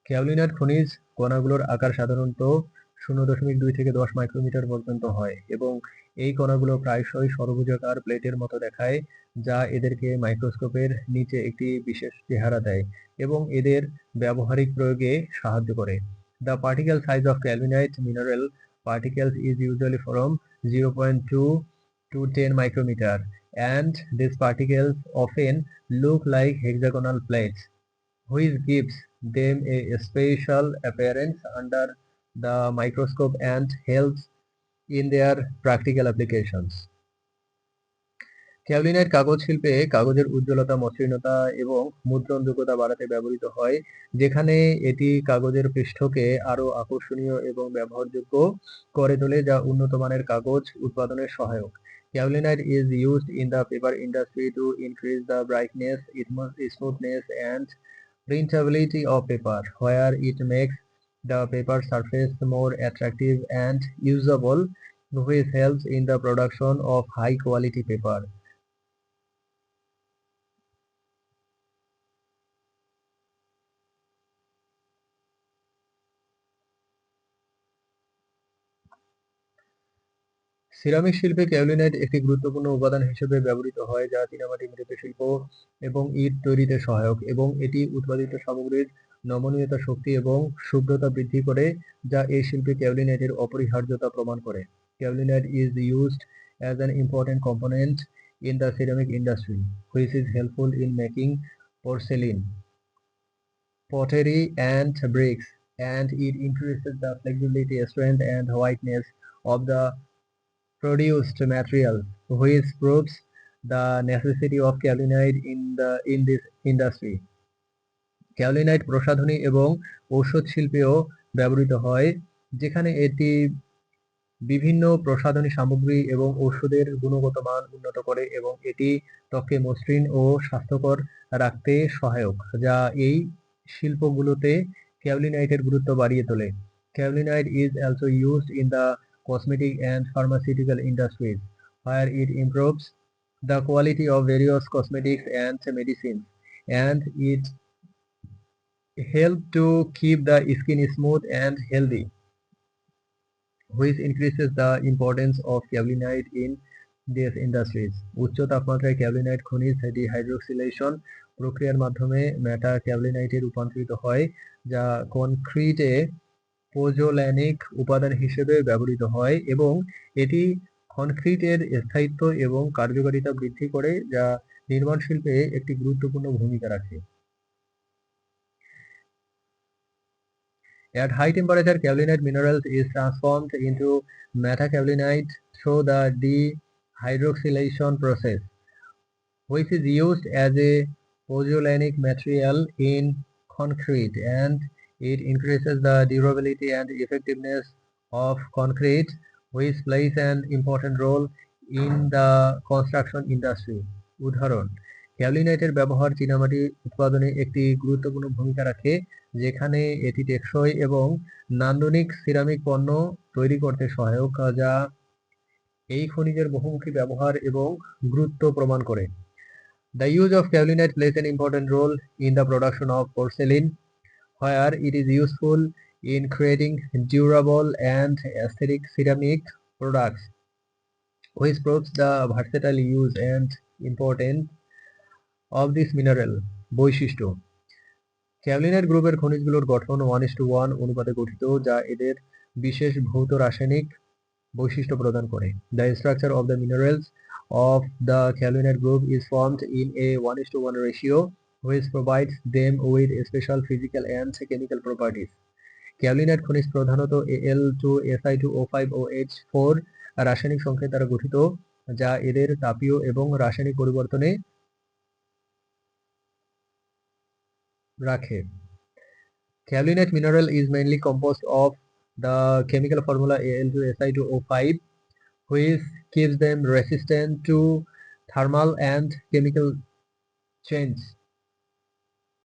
ক্যাওলিনাইট খনিজ কণাগুলোর আকার সাধারণত 0.2 থেকে 10 মাইক্রোমিটার পর্যন্ত হয় এবং এই কণাগুলো প্রায়শই ষড়ভুজাকার প্লেটের মতো দেখায়, যা এদেরকে মাইক্রোস্কোপের নিচে একটি বিশেষ চেহারা দেয় এবং এদের ব্যবহারিক প্রয়োগে সাহায্য করে। The particle size of Kelvinite mineral particles is usually from 0.2 to 10 micrometer, and these particles often look like hexagonal plates, which gives them a special appearance under the microscope and helps in their practical applications. ক্যাওলিনাইট কাগজ শিল্পে কাগজের উজ্জ্বলতা, মসৃণতা এবং মুদ্রণযোগ্যতা বাড়াতে ব্যবহৃত হয়, যেখানে এটি কাগজের পৃষ্ঠকে আরও আকর্ষণীয় এবং ব্যবহারযোগ্য করে তোলে, যা উন্নত মানের কাগজ উৎপাদনের সহায়ক। Kaolinite is used in the paper industry to increase the brightness, smoothness, and printability of paper, where it makes the paper surface more attractive and usable, which helps in the production of high quality paper. Ceramic শিল্পে kaolinite একটি গুরুত্বপূর্ণ উপাদান হিসেবে ব্যবহৃত হয়, যা চীনামাটি, মৃৎশিল্প এবং ইট তৈরিতে সহায়ক, এবং এটি উৎপাদিত সামগ্রীর নমনীয়তা, শক্তি এবং শুভ্রতা বৃদ্ধি করে, যা এই শিল্পে কেওলিনাইটের অপরিহার্যতা প্রমাণ করে। Kaolinite is used as an important component in the ceramic industry, which is helpful in making porcelain, pottery, and bricks, and it increases the flexibility, strength, and whiteness of the produced material, which proves the necessity of kaolinite in this industry. কাওলিনাইট প্রসাধনী এবং ঔষধ শিল্পেও ব্যবহৃত হয়, যেখানে এটি বিভিন্ন প্রসাধনী সামগ্রী এবং ঔষধের গুণগত মান উন্নত করে এবং এটি ত্বককে মসৃণ ও স্বাস্থ্যকর রাখতে সহায়ক, যা এই শিল্পগুলোতে কাওলিনাইটের গুরুত্ব বাড়িয়ে তোলে। Kaolinite is also used in the cosmetic and pharmaceutical industries, where it improves the quality of various cosmetics and medicines, and it helps to keep the skin smooth and healthy, which increases the importance of kaolinite in these industries. উচ্চ তাপমাত্রায় কাওলিনাইট খনিজ ডিহাইড্রোক্সিলেশন প্রক্রিয়ার মাধ্যমে মেটা কাওলিনাইটে রূপান্তরিত হয়, যা কনক্রিটে পোজোল্যানিক উপাদান হিসেবে ব্যবহৃত হয় এবং এটি কনক্রিটের স্থায়িত্ব এবং কার্যকারিতা বৃদ্ধি করে, যা নির্মাণ শিল্পে একটি গুরুত্বপূর্ণ ভূমিকা রাখে। At high temperature, kaolinite minerals is transformed into metakaolinite through the dehydroxylation process, which is used as a pozzolanic material in concrete, and it increases the durability and effectiveness of concrete, which plays an important role in the construction industry. উদাহরণ: কাওলিনাইটের ব্যবহার চীনামাটি উৎপাদনে একটি গুরুত্বপূর্ণ ভূমিকা রাখে, যেখানে এটি টেকসই এবং নান্দনিক সিরামিক পণ্য তৈরি করতে সহায়ক, যা এই খনিজের বহুমুখী ব্যবহার এবং গুরুত্ব প্রমাণ করে। The use of kaolinite plays an important role in the production of porcelain, where it is useful in creating durable and aesthetic ceramic products, which proves the versatile use and importance of this mineral. বৈশিষ্ট্য: কাওলিনাইট গ্রুপের খনিজগুলোর গঠন 1:1 অনুপাতে গঠিত, যা এদের বিশেষ ভৌত রাসায়নিক বৈশিষ্ট্য প্রদান করে। The structure of the minerals of the kaolinite group is formed in a 1:1 ratio, which provides them with special physical and chemical properties. কাওলিনাইট খনিজ প্রধানত Al2Si2O5OH4 রাসায়নিক সংকেত দ্বারা গঠিত, যা এদের তাপীয় এবং রাসায়নিক পরিবর্তনে রাখে। Kaolinite mineral is mainly composed of the chemical formula Al2Si2O5, which keeps them resistant to thermal and chemical change.